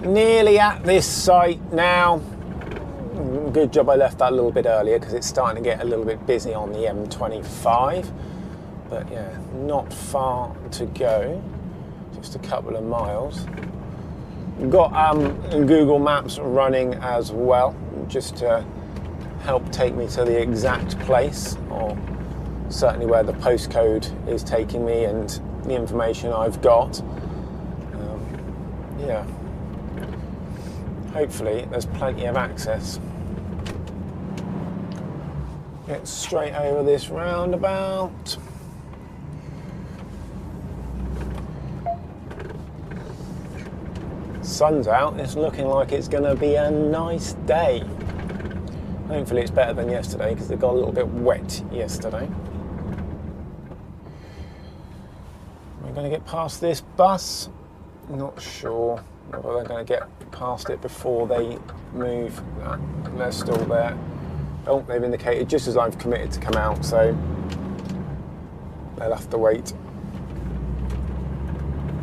Nearly at this site now. Good job I left that a little bit earlier because it's starting to get a little bit busy on the M25. But yeah, not far to go. Just a couple of miles. Got Google Maps running as well, just to help take me to the exact place, or certainly where the postcode is taking me and the information I've got. Yeah, hopefully there's plenty of access. Get straight over this roundabout. Sun's out, it's looking like it's going to be a nice day. Hopefully it's better than yesterday because it got a little bit wet yesterday. We're going to get past this bus. Not sure whether they're going to get past it before they move. They're still there. Oh, they've indicated just as I've committed to come out, so they'll have to wait.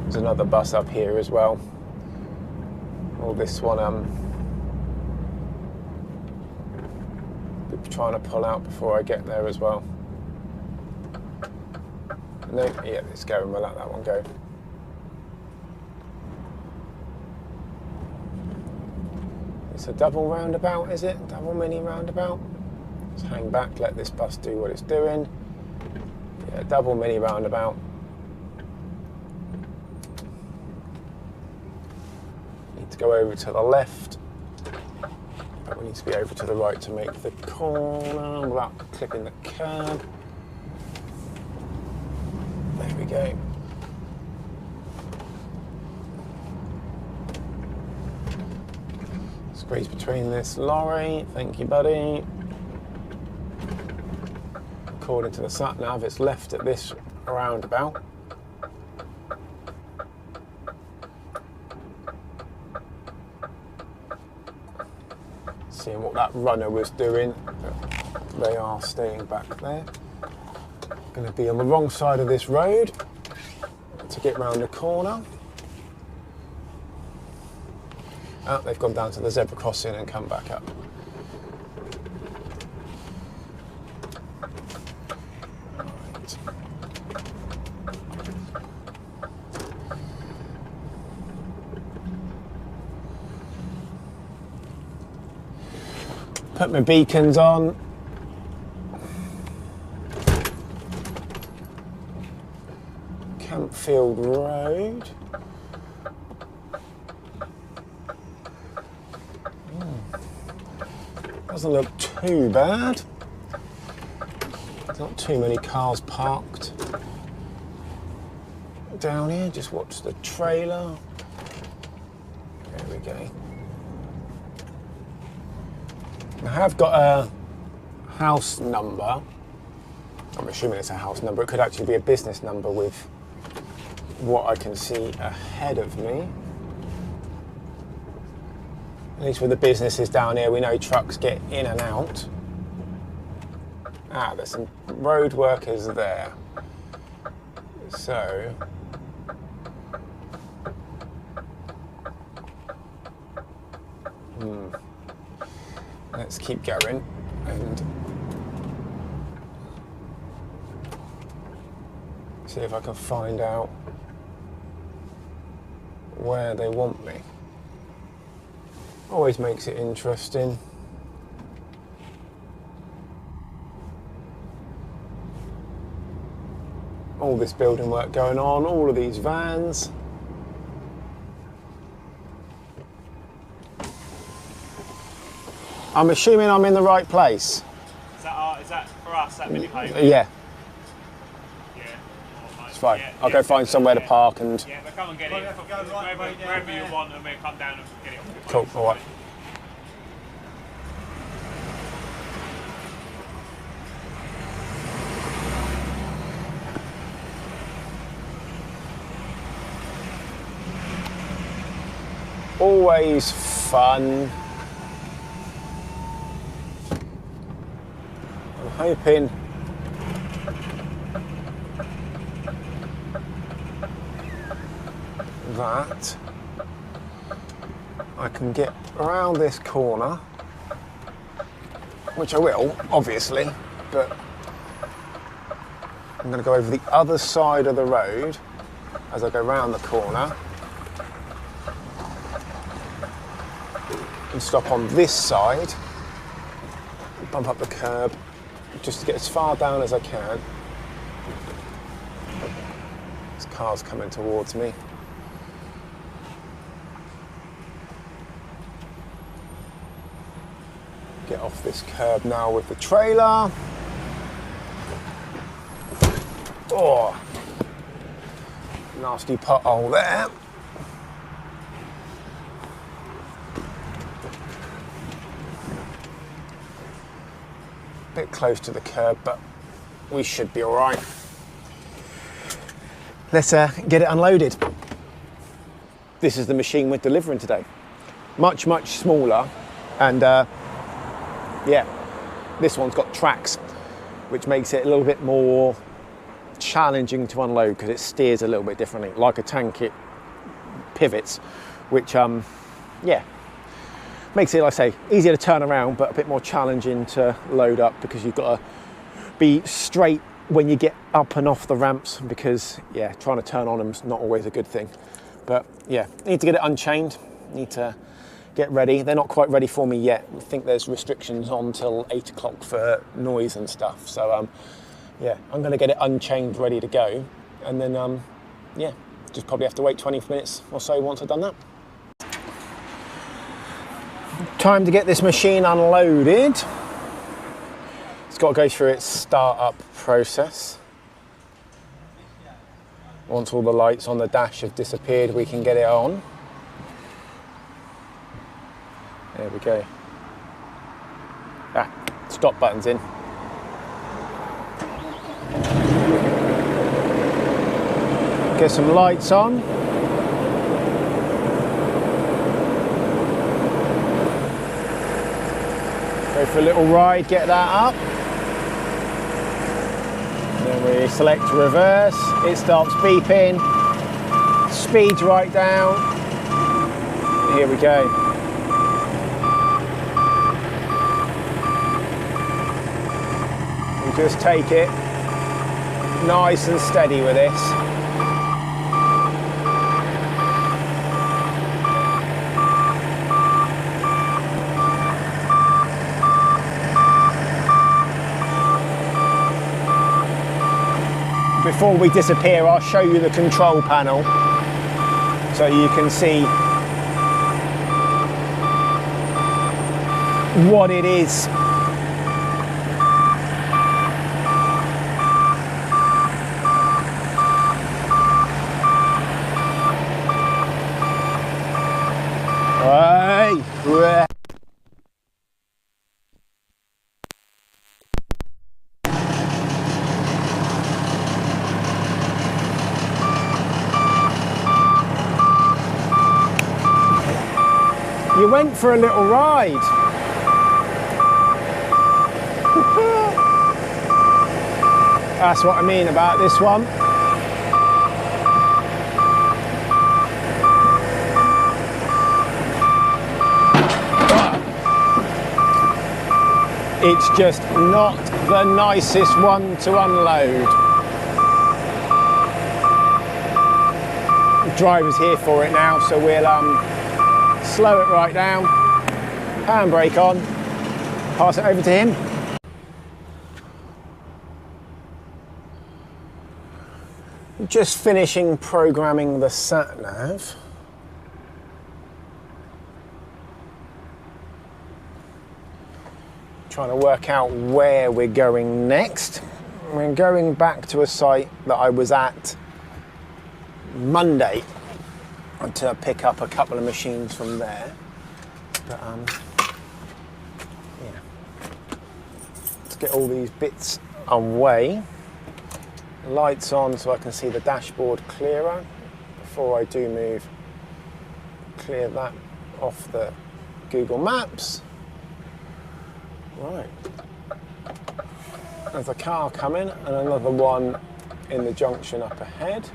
There's another bus up here as well. Or this one, trying to pull out before I get there as well. No, yeah, it's going. We'll let that one go. It's a double roundabout, is it? Double mini roundabout? Let's hang back, let this bus do what it's doing. Yeah, double mini roundabout. Need to go over to the left, but we need to be over to the right to make the corner without clipping the curb. There we go. Squeeze between this lorry, thank you buddy. According to the sat nav, it's left at this roundabout. Seeing what that runner was doing, but they are staying back there. Going to be on the wrong side of this road to get round the corner. Oh, they've gone down to the zebra crossing and come back up. Right. Put my beacons on. Campfield Road. Doesn't look too bad. There's not too many cars parked down here. Just watch the trailer. There we go. I have got a house number. I'm assuming it's a house number. It could actually be a business number with what I can see ahead of me. At least with the businesses down here, we know trucks get in and out. Ah, there's some road workers there. So, let's keep going and see if I can find out where they want me. Always makes it interesting. All this building work going on, all of these vans. I'm assuming I'm in the right place. Is that for us, that mini home? Yeah. Yeah. It's fine. I'll go find somewhere to park and... Yeah, but come and get it. Wherever you want, and we'll come down and get it. Cool, all right. Always fun. I'm hoping that I can get around this corner, which I will, obviously, but I'm going to go over the other side of the road as I go round the corner and stop on this side, bump up the curb just to get as far down as I can. This car's coming towards me. Get off this curb now with the trailer. Oh, nasty pothole there. Bit close to the curb, but we should be all right. Let's get it unloaded. This is the machine we're delivering today. Much smaller, and yeah, this one's got tracks, which makes it a little bit more challenging to unload because it steers a little bit differently. Like a tank, it pivots, which yeah, makes it, like I say, easier to turn around, but a bit more challenging to load up because you've got to be straight when you get up and off the ramps, because yeah, trying to turn on them is not always a good thing. But yeah, need to get it unchained, need to get ready. They're not quite ready for me yet. I think there's restrictions on till 8 o'clock for noise and stuff. So yeah, I'm going to get it unchained, ready to go, and then yeah, just probably have to wait 20 minutes or so once I've done that. Time to get this machine unloaded. It's got to go through its start-up process. Once all the lights on the dash have disappeared, we can get it on. There we go. Ah, stop button's in. Get some lights on. Go for a little ride, get that up. Then we select reverse, it starts beeping, speeds right down. Here we go. We just take it nice and steady with this. Before we disappear, I'll show you the control panel so you can see what it is. Hey. You went for a little ride. That's what I mean about this one. It's just not the nicest one to unload. The driver's here for it now, so we'll slow it right down, handbrake on, pass it over to him. Just finishing programming the sat-nav. Trying to work out where we're going next. We're going back to a site that I was at Monday to pick up a couple of machines from there. But yeah, let's get all these bits away. Lights on so I can see the dashboard clearer. Before I do move, clear that off the Google Maps. Right, there's a car coming and another one in the junction up ahead.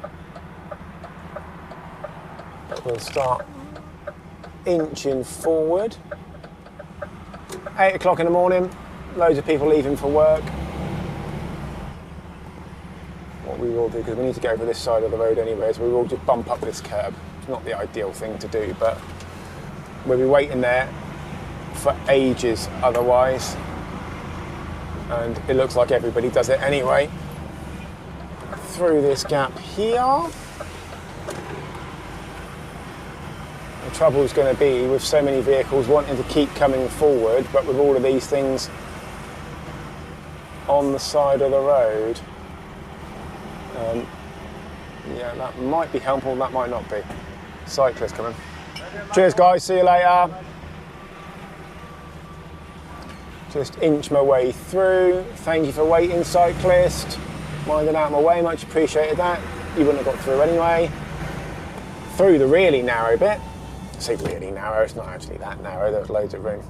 We'll start inching forward. 8 o'clock in the morning, loads of people leaving for work. What we will do, because we need to go over this side of the road anyway, is we will just bump up this curb. It's not the ideal thing to do, but we'll be waiting there for ages otherwise. And it looks like everybody does it anyway. Through this gap here. The trouble is going to be with so many vehicles wanting to keep coming forward, but with all of these things on the side of the road. Yeah, that might be helpful, that might not be. Cyclist coming. Cheers guys, see you later. Just inch my way through. Thank you for waiting, cyclist. Minding out of my way, much appreciated that. You wouldn't have got through anyway. Through the really narrow bit. I say really narrow, it's not actually that narrow, there's loads of room.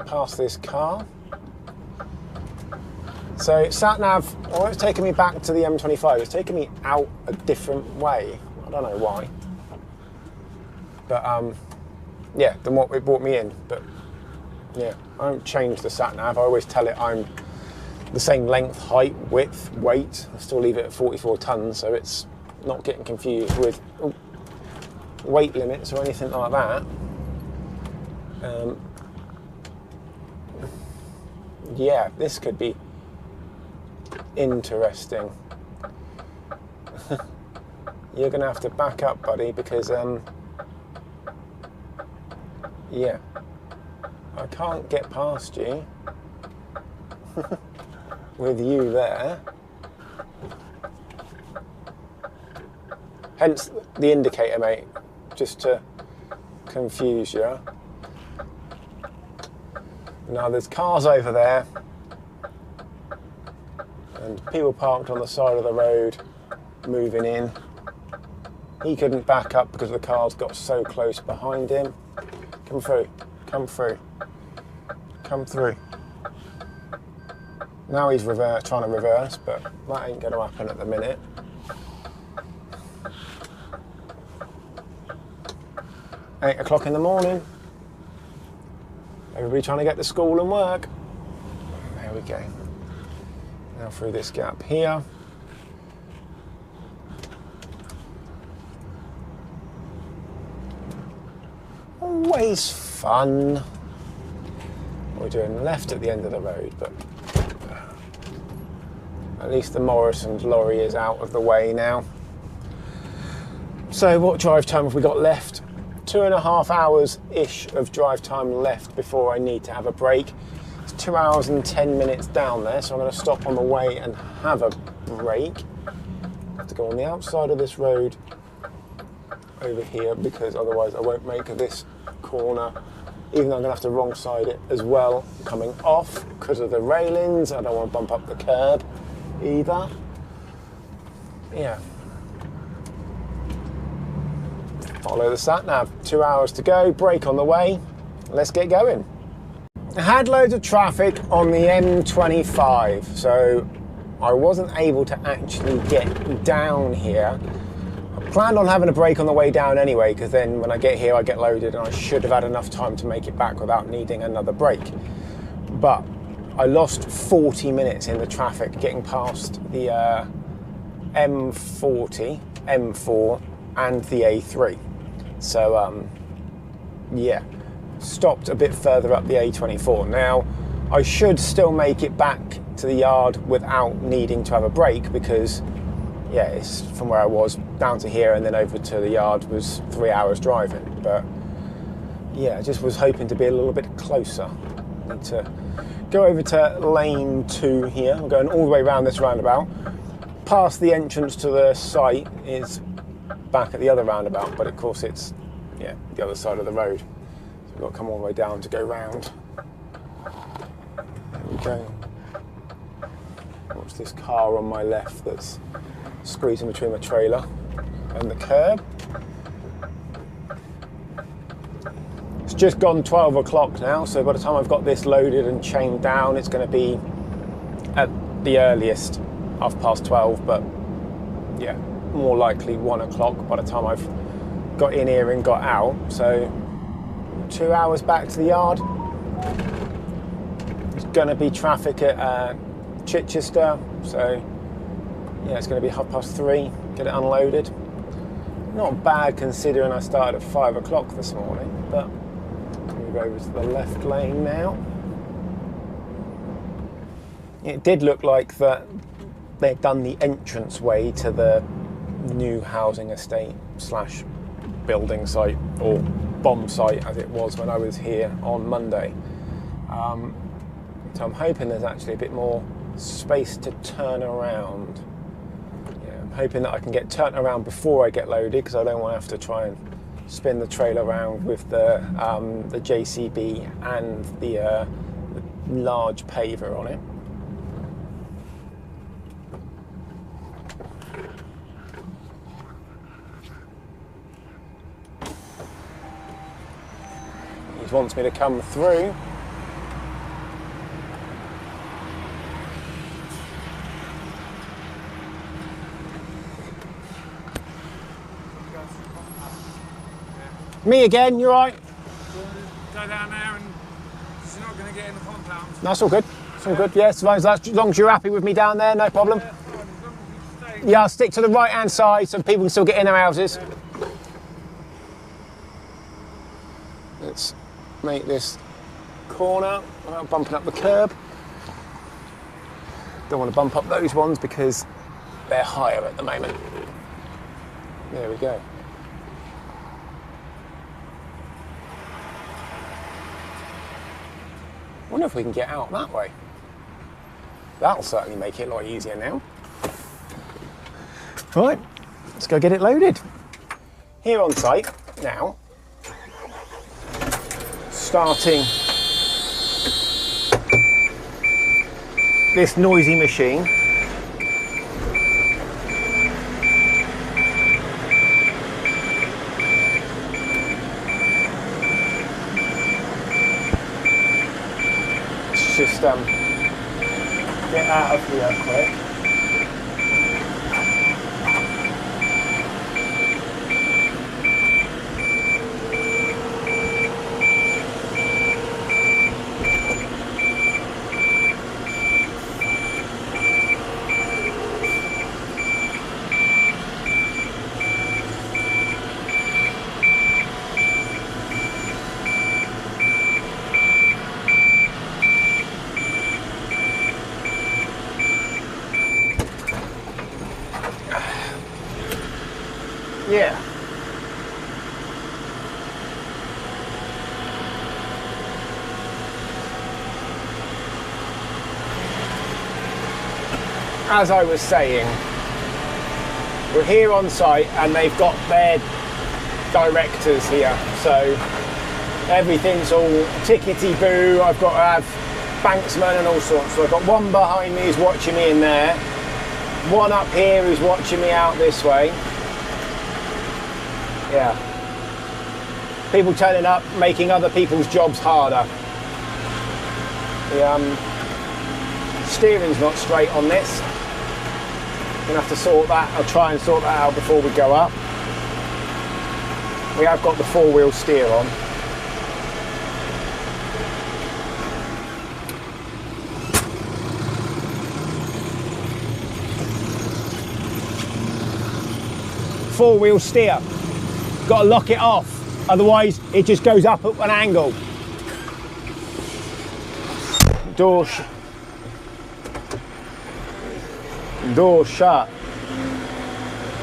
Past this car. So sat nav, well, it's taking me back to the M25. It's taking me out a different way. I don't know why. But yeah, than what it brought me in. But yeah, I don't change the sat nav. I always tell it I'm the same length, height, width, weight. I still leave it at 44 tons, so it's not getting confused with weight limits or anything like that. Yeah, this could be interesting. You're gonna have to back up, buddy, because yeah, I can't get past you with you there. Hence the indicator, mate, just to confuse you. Now there's cars over there and people parked on the side of the road moving in. He couldn't back up because the cars got so close behind him. Come through, come through, come through. Now he's trying to reverse, but that ain't going to happen at the minute. Eight o'clock in the morning. Everybody trying to get to school and work. There we go. Now through this gap here. Always fun. We're doing left at the end of the road, but at least the Morrison's lorry is out of the way now. So what drive time have we got left? 2.5 hours-ish of drive time left before I need to have a break. It's 2 hours and 10 minutes down there, so I'm going to stop on the way and have a break. I have to go on the outside of this road over here because otherwise I won't make this corner, even though I'm going to have to wrong side it as well coming off because of the railings. I don't want to bump up the curb either. Yeah. Follow the sat nav. 2 hours to go, break on the way. Let's get going. I had loads of traffic on the M25, so I wasn't able to actually get down here. I planned on having a break on the way down anyway, because then when I get here I get loaded and I should have had enough time to make it back without needing another break. But I lost 40 minutes in the traffic getting past the M40, M4 and the A3. So yeah, stopped a bit further up the A24. Now I should still make it back to the yard without needing to have a break because yeah, it's from where I was down to here and then over to the yard was 3 hours driving. But yeah, I just was hoping to be a little bit closer. Need to go over to lane 2 here. I'm going all the way around this roundabout. Past the entrance to the site is back at the other roundabout, but of course it's yeah the other side of the road. So we've got to come all the way down to go round. There we go. Watch this car on my left that's squeezing between the trailer and the curb. It's just gone 12 o'clock now, so by the time I've got this loaded and chained down, it's going to be at the earliest 12:30, but yeah, more likely 1 o'clock by the time I've got in here and got out. So 2 hours back to the yard. There's going to be traffic at Chichester, so yeah, it's going to be 3:30. Get it unloaded. Not bad considering I started at 5 o'clock this morning, but move over to the left lane now. It did look like that they'd done the entrance way to the new housing estate / building site, or bomb site as it was when I was here on Monday. So I'm hoping there's actually a bit more space to turn around. Yeah, I'm hoping that I can get turned around before I get loaded, because I don't want to have to try and spin the trailer around with the JCB and the large paver on it. He wants me to come through. Me again, you alright? Go down there and she's not going to get in the compound. That's all good. It's all good, yeah. As long as you're happy with me down there, no problem. Yeah, fine. As long as you stay. Yeah, I'll stick to the right hand side so people can still get in their houses. Let's make this corner without bumping up the curb. Don't want to bump up those ones because they're higher at the moment. There we go. I wonder if we can get out that way. That'll certainly make it a lot easier now. Right, let's go get it loaded. Here on site now, starting this noisy machine. Just get out of here quick. Yeah. As I was saying, we're here on site and they've got their directors here, so everything's all tickety-boo. I've got to have banksmen and all sorts. So I've got one behind me who's watching me in there, one up here who's watching me out this way. Yeah. People turning up, making other people's jobs harder. The steering's not straight on this. Gonna have to sort that. I'll try and sort that out before we go up. We have got the four-wheel steer on. Four-wheel steer. Got to lock it off, otherwise it just goes up at an angle. Door shut.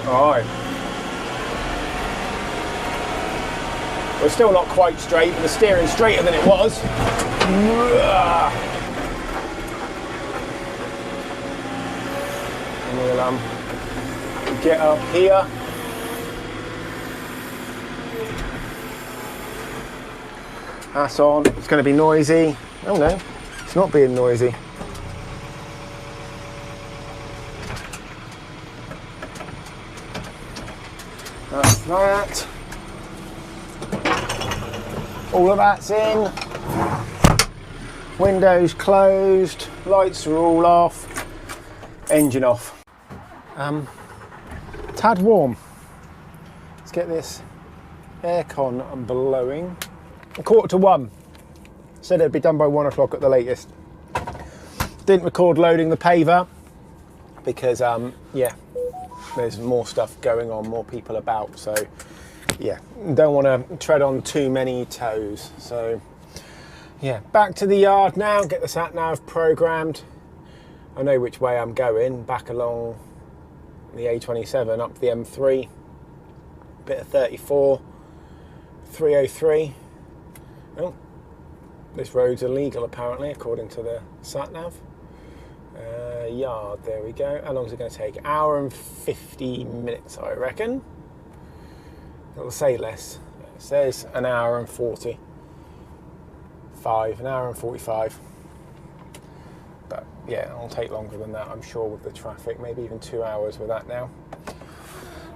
All right. We're still not quite straight, but the steering's straighter than it was. And we'll get up here. That's on. It's going to be noisy. Oh no, it's not being noisy. That's that. All of that's in. Windows closed. Lights are all off. Engine off. Tad warm. Let's get this Aircon blowing. 1:45. Said it'd be done by 1 o'clock at the latest. Didn't record loading the paver because yeah, there's more stuff going on, more people about, so yeah, don't want to tread on too many toes. So yeah, back to the yard now, get the sat nav programmed. I know which way I'm going, back along the A27 up the M3, bit of 34, 303. Oh, this road's illegal apparently according to the sat nav. Yard, there we go. How long is it going to take? Hour and 50 minutes, I reckon. It'll say less. It says an hour and 45, an hour and 45. But yeah, it'll take longer than that, I'm sure, with the traffic. Maybe even 2 hours with that now.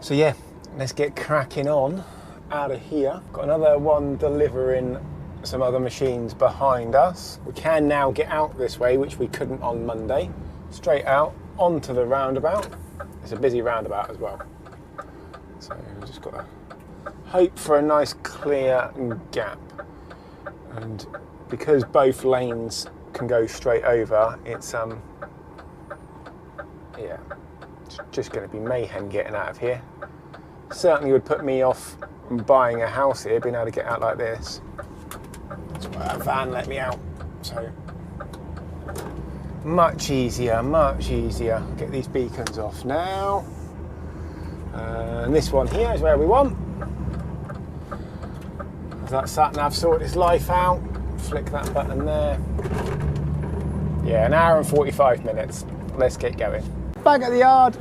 So yeah, let's get cracking on out of here. Got another one delivering some other machines behind us. We can now get out this way, which we couldn't on Monday. Straight out onto the roundabout. It's a busy roundabout as well. So we've just got to hope for a nice clear gap. And because both lanes can go straight over, it's yeah, it's just going to be mayhem getting out of here. Certainly would put me off buying a house here, being able to get out like this. That's why that van let me out. So much easier, much easier. Get these beacons off now. And this one here is where we want. As that sat nav sorted its life out, flick that button there. Yeah, an hour and 45 minutes. Let's get going. Back at the yard.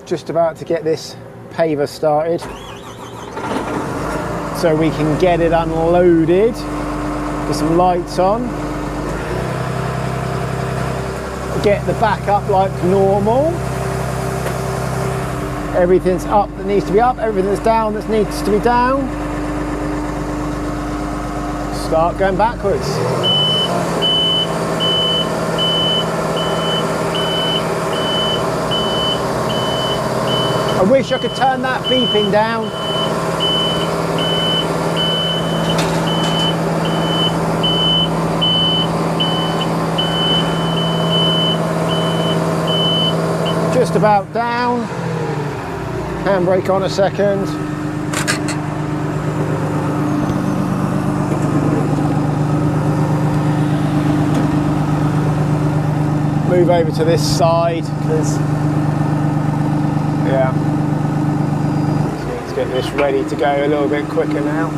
Just about to get this paver started so we can get it unloaded. Get some lights on. Get the back up like normal. Everything's up that needs to be up, everything's down that needs to be down. Start going backwards. I wish I could turn that beeping down. Just about down. Handbrake on a second. Move over to this side because yeah, so let's get this ready to go a little bit quicker now.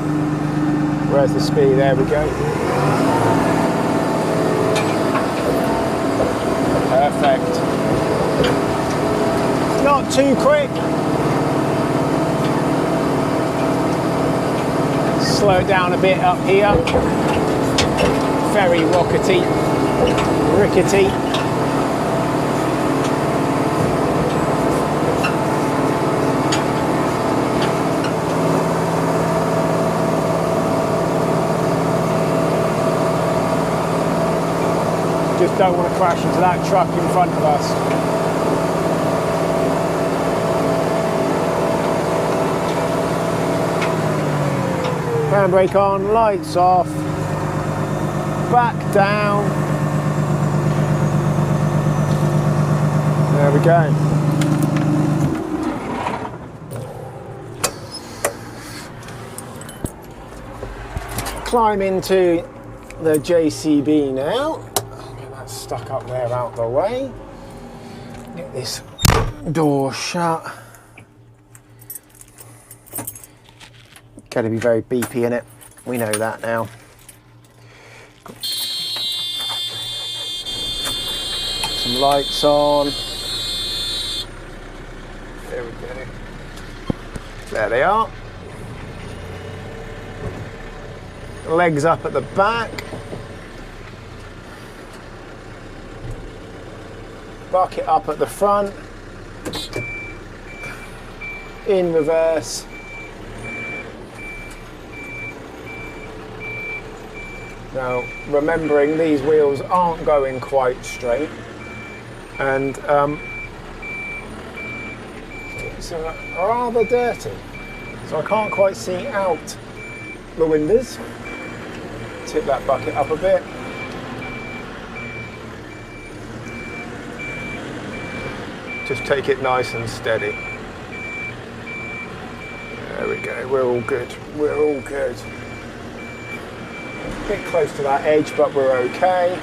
Where's the speed? There we go. Perfect. Not too quick. Slow it down a bit up here. Very rickety. Just don't want to crash into that truck in front of us. Handbrake on, lights off, back down. There we go. Climb into the JCB now. Get that stuck up there out the way. Get this door shut. Got to be very beepy in it. We know that now. Some lights on. There we go. There they are. Legs up at the back. Bucket up at the front. In reverse. Now, remembering these wheels aren't going quite straight, and it's rather dirty. So I can't quite see out the windows. Tip that bucket up a bit. Just take it nice and steady. There we go, we're all good, we're all good. A bit close to that edge, but we're okay.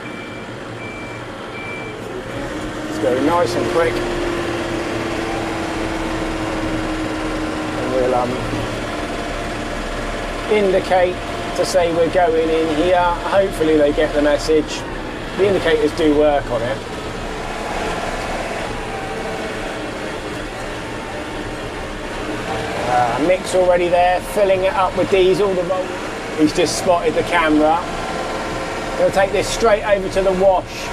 Let's go nice and quick. And we'll indicate to say we're going in here. Hopefully they get the message. The indicators do work on it. Mick's already there, filling it up with diesel. He's just spotted the camera. He'll take this straight over to the wash.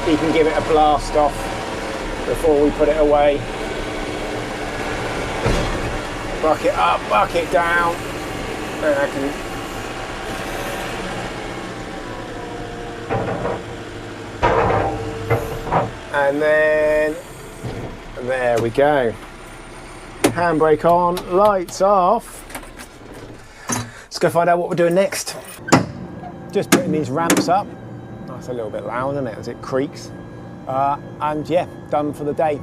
He can give it a blast off before we put it away. Bucket up, bucket down. Then I can... And then... There we go. Handbrake on, lights off. Let's go find out what we're doing next. Just putting these ramps up. That's a little bit loud, isn't it, as it creaks. And yeah, done for the day.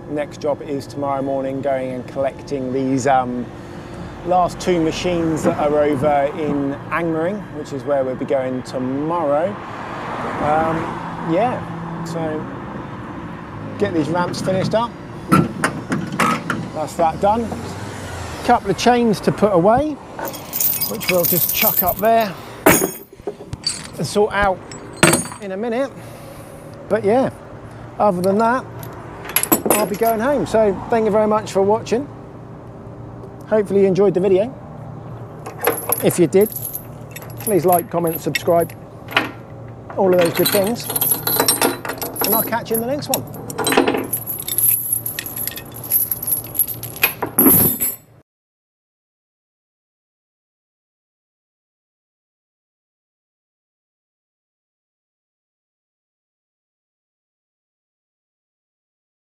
Next job is tomorrow morning, going and collecting these last two machines that are over in Angmering, which is where we'll be going tomorrow. Yeah, so get these ramps finished up. That's that done. Couple of chains to put away, which we'll just chuck up there and sort out in a minute. But yeah, other than that, I'll be going home. So thank you very much for watching. Hopefully you enjoyed the video. If you did, please like, comment, subscribe, all of those good things. And I'll catch you in the next one.